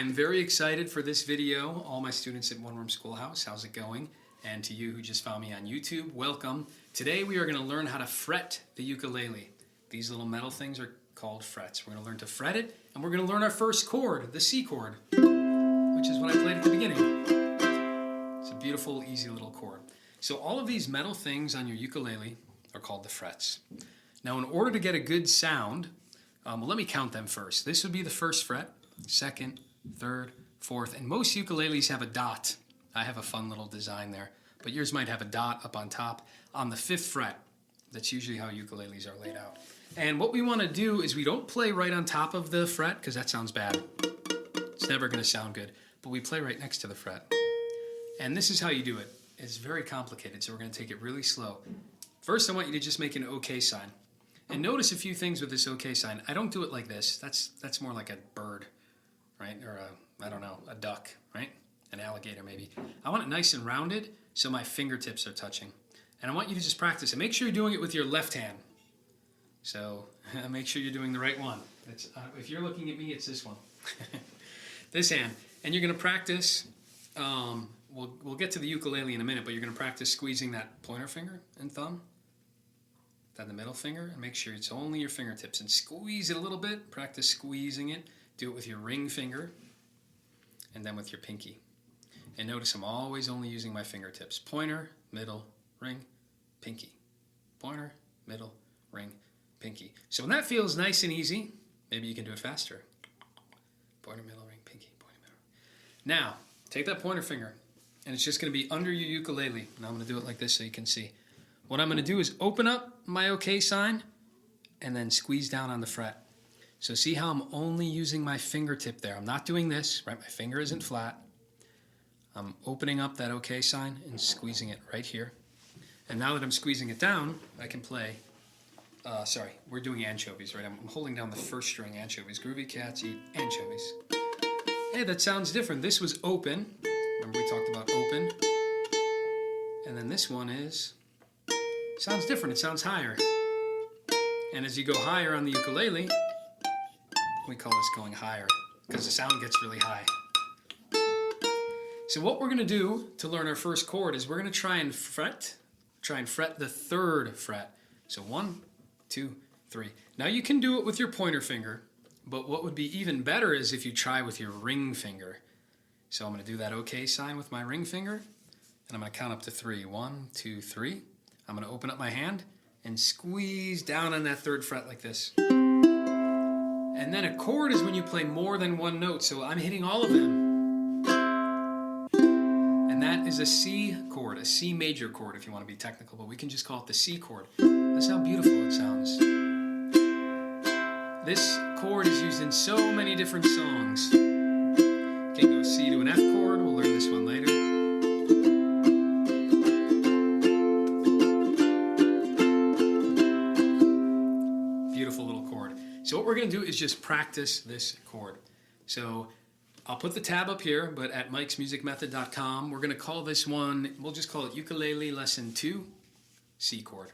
I'm very excited for this video. All my students at One Room Schoolhouse, how's it going? And to you who just found me on YouTube, welcome. Today we are going to learn how to fret the ukulele. These little metal things are called frets. We're going to learn to fret it, and we're going to learn our first chord, the C chord, which is what I played at the beginning. It's a beautiful, easy little chord. So all of these metal things on your ukulele are called the frets. Now in order to get a good sound, well, let me count them first. This would be the first fret, second, third, fourth, and most ukuleles have a dot. I have a fun little design there, but yours might have a dot up on top on the fifth fret. That's usually how ukuleles are laid out. And what we want to do is we don't play right on top of the fret because that sounds bad. It's never going to sound good, but we play right next to the fret. And this is how you do it. It's very complicated, so we're going to take it really slow. First, I want you to just make an OK sign. And notice a few things with this OK sign. I don't do it like this. That's more like a bird, right? Or I don't know, a duck, right? An alligator maybe. I want it nice and rounded so my fingertips are touching. And I want you to just practice it. Make sure you're doing it with your left hand. So make sure you're doing the right one. If you're looking at me, it's this one. This hand. And you're going to practice, we'll get to the ukulele in a minute, but you're going to practice squeezing that pointer finger and thumb, then the middle finger, and make sure it's only your fingertips. And squeeze it a little bit. Practice squeezing it. Do it with your ring finger and then with your pinky. And notice I'm always only using my fingertips. Pointer, middle, ring, pinky. Pointer, middle, ring, pinky. So when that feels nice and easy, maybe you can do it faster. Pointer, middle, ring, pinky, pointer, middle. Now, take that pointer finger, and it's just going to be under your ukulele. And I'm going to do it like this so you can see. What I'm going to do is open up my OK sign and then squeeze down on the fret. So see how I'm only using my fingertip there. I'm not doing this, right? My finger isn't flat. I'm opening up that OK sign and squeezing it right here. And now that I'm squeezing it down, I can play, we're doing anchovies, right? I'm holding down the first string, anchovies. Groovy cats eat anchovies. Hey, that sounds different. This was open. Remember we talked about open. And then this one sounds different. It sounds higher. And as you go higher on the ukulele, we call this going higher because the sound gets really high. So what we're going to do to learn our first chord is we're going to try and fret the third fret. So 1, 2, 3. Now you can do it with your pointer finger, but what would be even better is if you try with your ring finger. So I'm going to do that OK sign with my ring finger, and I'm going to count up to 3. 1, 2, 3. I'm going to open up my hand and squeeze down on that third fret like this. And then a chord is when you play more than one note, so I'm hitting all of them. And that is a C chord, a C major chord if you want to be technical, but we can just call it the C chord. That's how beautiful it sounds. This chord is used in so many different songs. You can go C to an F chord, we'll learn this one later. Beautiful little chord. So what we're going to do is just practice this chord. So I'll put the tab up here, but at mikesmusicmethod.com, we're going to call this one, we'll just call it Ukulele Lesson 2, C chord.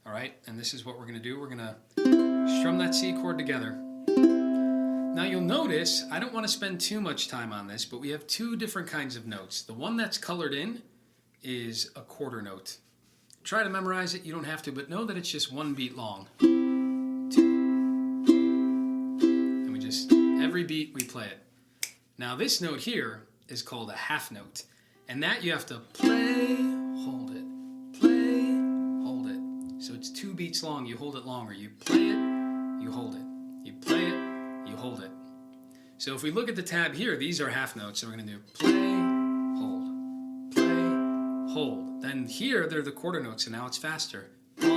All right, and this is what we're going to do. We're going to strum that C chord together. Now you'll notice, I don't want to spend too much time on this, but we have two different kinds of notes. The one that's colored in is a quarter note. Try to memorize it, you don't have to, but know that it's just one beat long. 2. And we just, every beat we play it. Now this note here is called a half note, and that you have to play, hold it, play, hold it. So it's 2 beats long, you hold it longer. You play it, you hold it. You play it, you hold it. So if we look at the tab here, these are half notes, so we're going to do play, hold. Then here they're the quarter notes, and now it's faster. 1,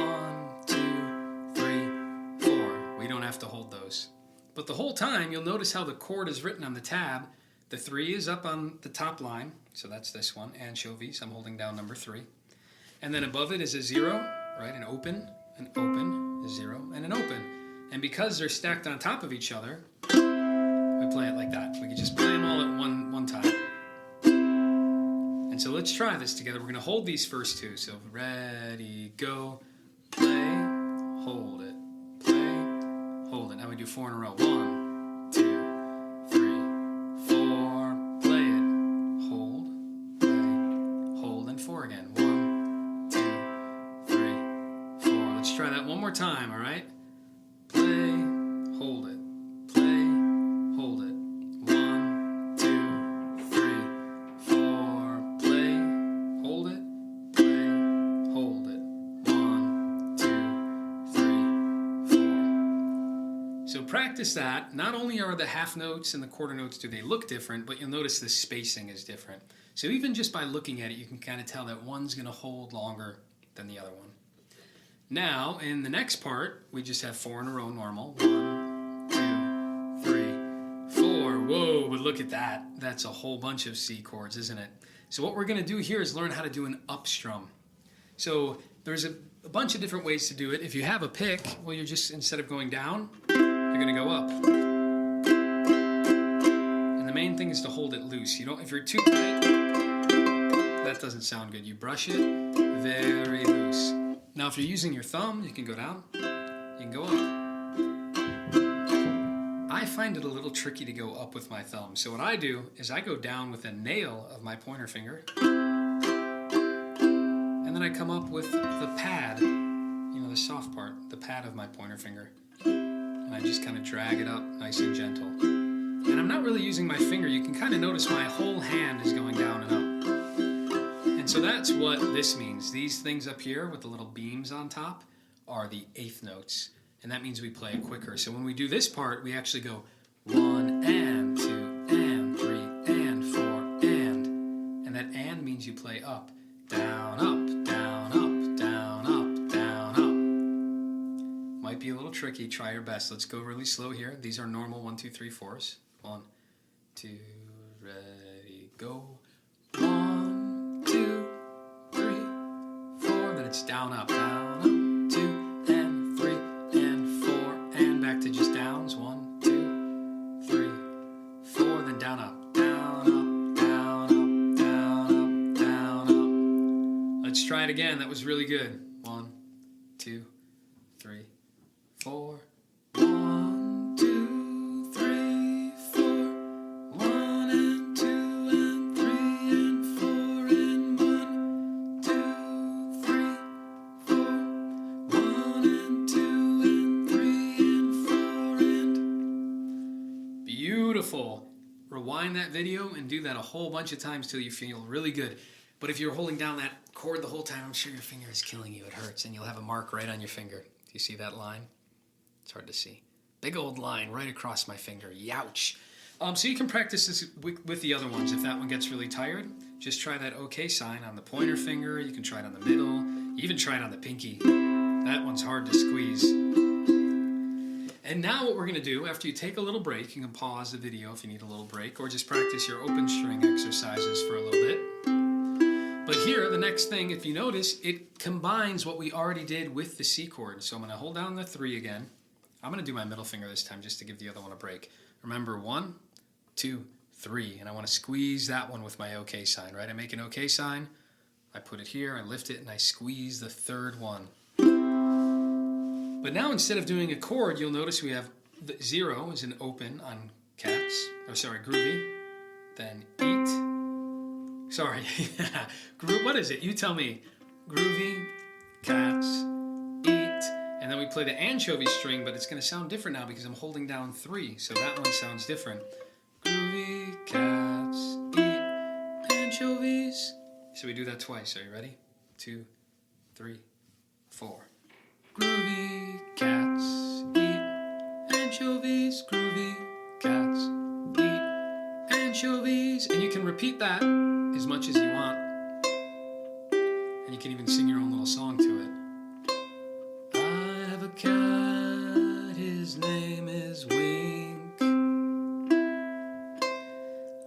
2, 3, 4. We don't have to hold those. But the whole time, you'll notice how the chord is written on the tab. The 3 is up on the top line, so that's this one, anchovies. I'm holding down number 3. And then above it is a 0, right? An open, a 0, and an open. And because they're stacked on top of each other, we play it like that. We can just play them all at one time. And so let's try this together. We're going to hold these first two. So ready, go, play, hold it, play, hold it. Now we do 4 in a row. 1, 2, 3, 4. 4 again. 1, 2, 3, 4. Let's try that one more time, all right? Play, hold it. Play, hold it. 1, 2, 3, 4. Play, hold it. Play, hold it. 1, 2, 3, 4. So practice that. Not only are the half notes and the quarter notes, do they look different, but you'll notice the spacing is different. So even just by looking at it, you can kind of tell that one's going to hold longer than the other one. Now, in the next part, we just have 4 in a row normal. 1, 2, 3, 4. Whoa, but look at that. That's a whole bunch of C chords, isn't it? So what we're going to do here is learn how to do an up strum. So there's a bunch of different ways to do it. If you have a pick, well, you're just, instead of going down, you're going to go up. And the main thing is to hold it loose. You don't, if you're too tight, that doesn't sound good. You brush it very loose. Now, if you're using your thumb, you can go down, you can go up. I find it a little tricky to go up with my thumb. So what I do is I go down with a nail of my pointer finger, and then I come up with the pad, you know, the soft part, the pad of my pointer finger. And I just kind of drag it up nice and gentle. And I'm not really using my finger. You can kind of notice my whole hand is going down and up. And so that's what this means. These things up here with the little beams on top are the eighth notes. And that means we play it quicker. So when we do this part, we actually go 1 and 2 and 3 and 4 and. And that and means you play up, down, up, down, up, down, up, down, up. Might be a little tricky. Try your best. Let's go really slow here. These are normal 1, 2, 3, 4s. 1, 2, ready, go. 1, 2, 3, 4. Then it's down, up, 2 and 3 and 4, and back to just downs. 1, 2, 3, 4. Then down, up, down, up, down, up, down, up, down, up. Let's try it again. That was really good. 1, 2, 3, 4. 1, 2, 3, 4. 1 and 2 and 3 and 4 and 1, 2, 3, 4. 1 and 2 and 3 and 4 and. Beautiful. Rewind that video and do that a whole bunch of times till you feel really good. But if you're holding down that chord the whole time, I'm sure your finger is killing you. It hurts, and you'll have a mark right on your finger. Do you see that line? It's hard to see. Big old line right across my finger. Youch. So you can practice this with the other ones. If that one gets really tired, just try that OK sign on the pointer finger. You can try it on the middle. Even try it on the pinky. That one's hard to squeeze. And now what we're going to do, after you take a little break, you can pause the video if you need a little break, or just practice your open string exercises for a little bit. But here, the next thing, if you notice, it combines what we already did with the C chord. So I'm going to hold down the 3 again. I'm going to do my middle finger this time just to give the other one a break. Remember, 1, 2, 3. And I want to squeeze that one with my OK sign, right? I make an OK sign. I put it here, I lift it, and I squeeze the third one. But now instead of doing a chord, you'll notice we have the 0 is an open on cats. Oh, sorry, groovy. Then eat. Sorry. What is it? You tell me. Groovy, cats, eat. And then we play the anchovy string, but it's going to sound different now because I'm holding down 3. So that one sounds different. Groovy, cats, eat, anchovies. So we do that twice. Are you ready? 2, 3, 4. Groovy, cats, eat, anchovies. Groovy, cats, eat, anchovies. And you can repeat that as much as you want. And you can even sing your own little song to it. I have a cat, his name is Wink.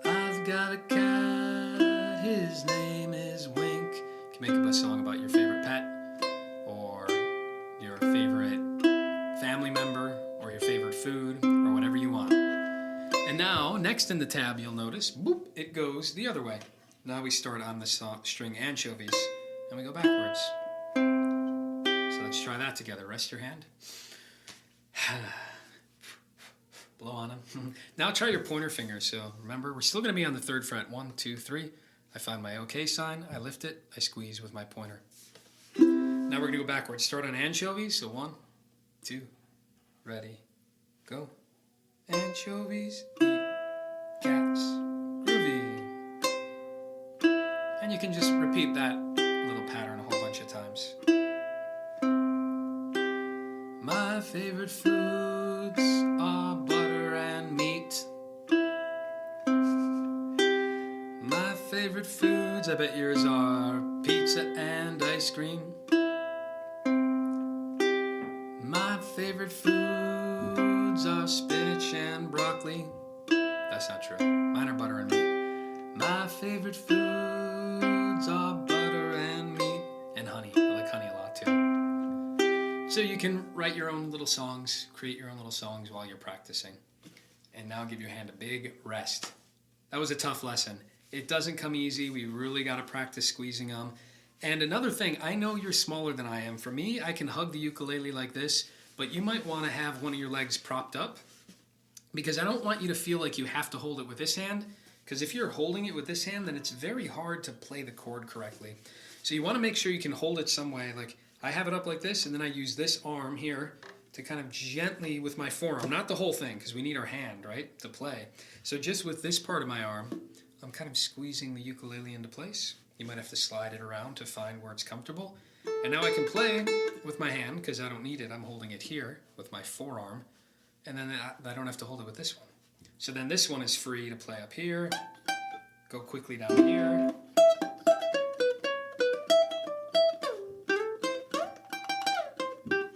I've got a cat, his name is Wink. You can make up a song about your favorite pet, or your favorite family member, or your favorite food, or whatever you want. And now, next in the tab, you'll notice, boop, it goes the other way. Now we start on the string anchovies, and we go backwards. So let's try that together. Rest your hand. Blow on them. Now try your pointer finger. So remember, we're still going to be on the 3rd fret. 1, 2, 3. I find my OK sign, I lift it, I squeeze with my pointer. Now we're going to go backwards. Start on anchovies. So 1, 2, ready, go. Anchovies, eat cats, groovy. And you can just repeat that little pattern a whole bunch of times. My favorite foods are butter and meat. My favorite foods, I bet yours are pizza and ice cream. My favorite foods are spinach and broccoli. That's not true. Mine are butter and meat. My favorite foods are butter and meat. And honey. I like honey a lot too. So you can write your own little songs, create your own little songs while you're practicing. And now give your hand a big rest. That was a tough lesson. It doesn't come easy. We really got to practice squeezing them. And another thing, I know you're smaller than I am. For me, I can hug the ukulele like this, but you might want to have one of your legs propped up because I don't want you to feel like you have to hold it with this hand, because if you're holding it with this hand, then it's very hard to play the chord correctly. So you want to make sure you can hold it some way. Like I have it up like this, and then I use this arm here to kind of gently with my forearm, not the whole thing, because we need our hand, right, to play. So just with this part of my arm, I'm kind of squeezing the ukulele into place. You might have to slide it around to find where it's comfortable. And now I can play with my hand because I don't need it. I'm holding it here with my forearm. And then I don't have to hold it with this one. So then this one is free to play up here. Go quickly down here.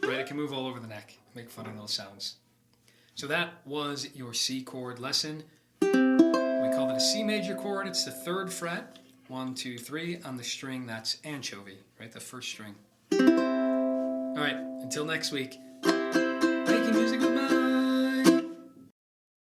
Right, I can move all over the neck. Make funny little sounds. So that was your C chord lesson. We call it a C major chord. It's the 3rd fret. 1, 2, 3 on the string that's anchovy, right? The first string. All right, until next week.